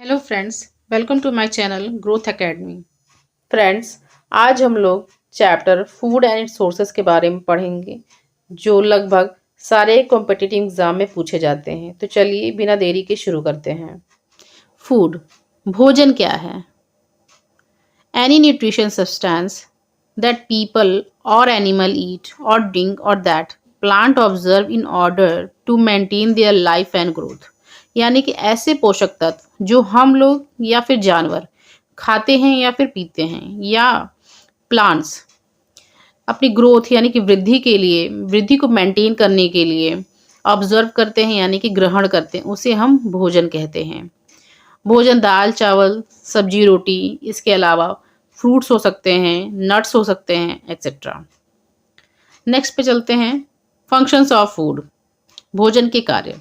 Hello friends, welcome to my channel growth academy. Friends, आज हम लोग chapter food and its sources के बारे में पढ़ेंगे जो लगभग सारे कॉम्पिटिटिव एग्जाम में पूछे जाते हैं। तो चलिए बिना देरी के शुरू करते हैं। फूड, भोजन क्या है? Any nutrition substance that people or animal eat or drink or that plant observe in order to maintain their life and growth. यानी कि ऐसे पोषक तत्व जो हम लोग या फिर जानवर खाते हैं या फिर पीते हैं या प्लांट्स अपनी ग्रोथ यानी कि वृद्धि को मेंटेन करने के लिए ऑब्जर्व करते हैं यानी कि ग्रहण करते हैं, उसे हम भोजन कहते हैं। भोजन दाल चावल सब्जी रोटी, इसके अलावा फ्रूट्स हो सकते हैं, नट्स हो सकते हैं, एक्सेट्रा। नेक्स्ट पे चलते हैं, फंक्शंस ऑफ फूड, भोजन के कार्य।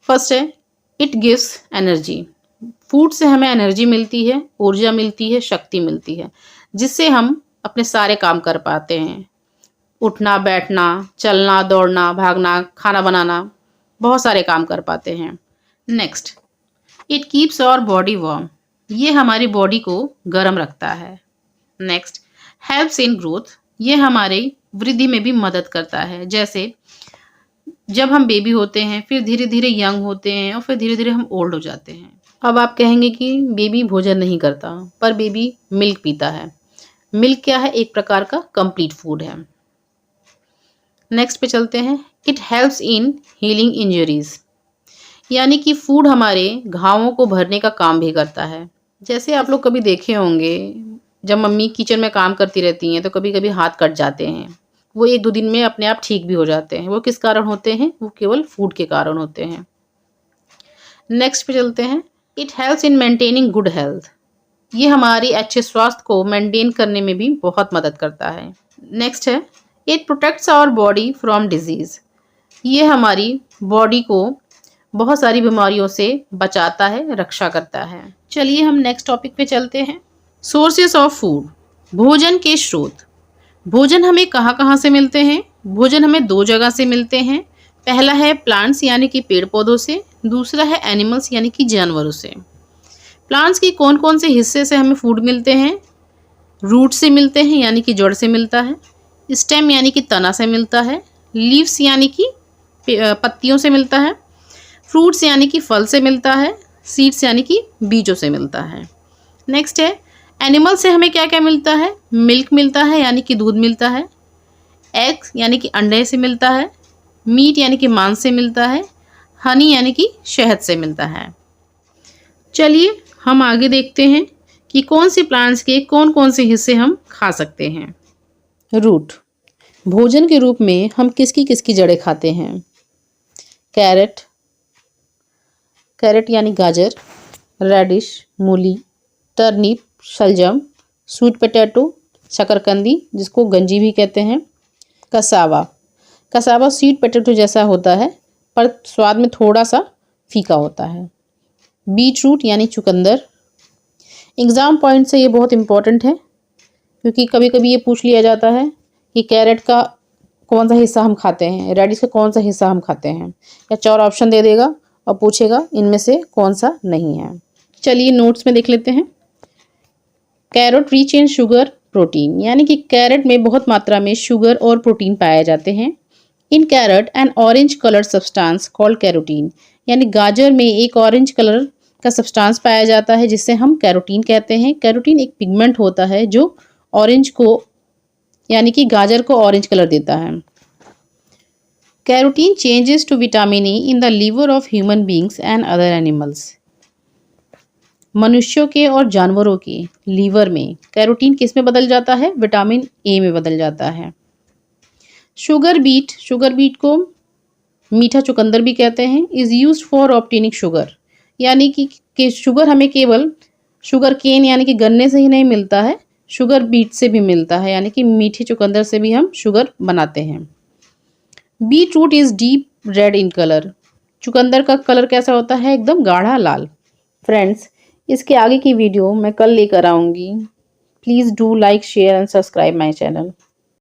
फर्स्ट है इट गिव्स एनर्जी। फूड से हमें एनर्जी मिलती है, ऊर्जा मिलती है, शक्ति मिलती है, जिससे हम अपने सारे काम कर पाते हैं। उठना बैठना, चलना दौड़ना, भागना, खाना बनाना, बहुत सारे काम कर पाते हैं। Next, it keeps our body warm. ये हमारी बॉडी को गर्म रखता है। Next, helps in growth. ये हमारी वृद्धि में भी मदद करता है। जैसे जब हम बेबी होते हैं, फिर धीरे धीरे यंग होते हैं और फिर धीरे धीरे हम ओल्ड हो जाते हैं। अब आप कहेंगे कि बेबी भोजन नहीं करता, पर बेबी मिल्क पीता है। मिल्क क्या है? एक प्रकार का कंप्लीट फूड है। नेक्स्ट पे चलते हैं, it helps in healing injuries. यानी कि फूड हमारे घावों को भरने का काम भी करता है। जैसे आप लोग कभी देखे होंगे, जब मम्मी किचन में काम करती रहती हैं तो कभी कभी हाथ कट जाते हैं, वो 1-2 दिन में अपने आप ठीक भी हो जाते हैं। वो किस कारण होते हैं? वो केवल फूड के कारण होते हैं। नेक्स्ट पे चलते हैं, it helps in maintaining good health. ये हमारी अच्छे स्वास्थ्य को मेंटेन करने में भी बहुत मदद करता है। नेक्स्ट है, it protects our body from disease. ये हमारी बॉडी को बहुत सारी बीमारियों से बचाता है, रक्षा करता है। चलिए हम नेक्स्ट टॉपिक पे चलते हैं, सोर्सेस ऑफ फूड, भोजन के स्रोत। भोजन हमें कहाँ कहाँ से मिलते हैं? भोजन हमें 2 जगह से मिलते हैं। पहला है प्लांट्स यानी कि पेड़ पौधों से, दूसरा है एनिमल्स यानी कि जानवरों से। प्लांट्स की कौन कौन से हिस्से से हमें फूड मिलते हैं? रूट से मिलते हैं यानी कि जड़ से मिलता है, स्टेम यानी कि तना से मिलता है, लीव्स यानी कि पत्तियों से मिलता है, फ्रूट्स यानी कि फल से मिलता है, सीड्स यानी कि बीजों से मिलता है। नेक्स्ट है, एनिमल से हमें क्या क्या मिलता है? मिल्क मिलता है यानी कि दूध मिलता है, एग यानी कि अंडे से मिलता है, मीट यानी कि मांस से मिलता है, हनी यानी कि शहद से मिलता है। चलिए हम आगे देखते हैं कि कौन सी प्लांट्स के कौन कौन से हिस्से हम खा सकते हैं। रूट, भोजन के रूप में हम किसकी जड़ें खाते हैं? कैरेट, कैरेट यानी गाजर, रेडिश मूली, टर्निप शलजम, स्वीट पोटैटो शकरकंदी जिसको गंजी भी कहते हैं, कसावा, कसावा स्वीट पोटैटो जैसा होता है पर स्वाद में थोड़ा सा फीका होता है, बीट रूट यानी चुकंदर। एग्ज़ाम पॉइंट से ये बहुत इम्पॉर्टेंट है क्योंकि कभी कभी ये पूछ लिया जाता है कि कैरेट का कौन सा हिस्सा हम खाते हैं, रेडिश का कौन सा हिस्सा हम खाते हैं, या 4 ऑप्शन दे देगा और पूछेगा इनमें से कौन सा नहीं है। चलिए नोट्स में देख लेते हैं। Carrot rich in sugar protein, यानी कि कैरेट में बहुत मात्रा में शुगर और प्रोटीन पाए जाते हैं। इन carat N orange colour substance called carotene, यानी गाजर में एक ऑरेंज कलर का सब्सटेंस पाया जाता है जिसे हम कैरोटीन कहते हैं। कैरोटीन एक पिगमेंट होता है जो ऑरेंज को यानी कि गाजर को ऑरेंज कलर देता है। Carotene changes to vitamin E in the liver of human beings and other animals. मनुष्यों के और जानवरों के लीवर में कैरोटीन किस में बदल जाता है? विटामिन ए में बदल जाता है। शुगर बीट को मीठा चुकंदर भी कहते हैं, is used for obtaining sugar, यानी कि शुगर हमें केवल शुगर केन यानी कि गन्ने से ही नहीं मिलता है, शुगर बीट से भी मिलता है, यानी कि मीठे चुकंदर से भी हम शुगर बनाते हैं। Beetroot is deep red in colour, चुकंदर का कलर कैसा होता है? एकदम गाढ़ा लाल। फ्रेंड्स, इसके आगे की वीडियो मैं कल लेकर आऊँगी। Please do like share and subscribe my channel.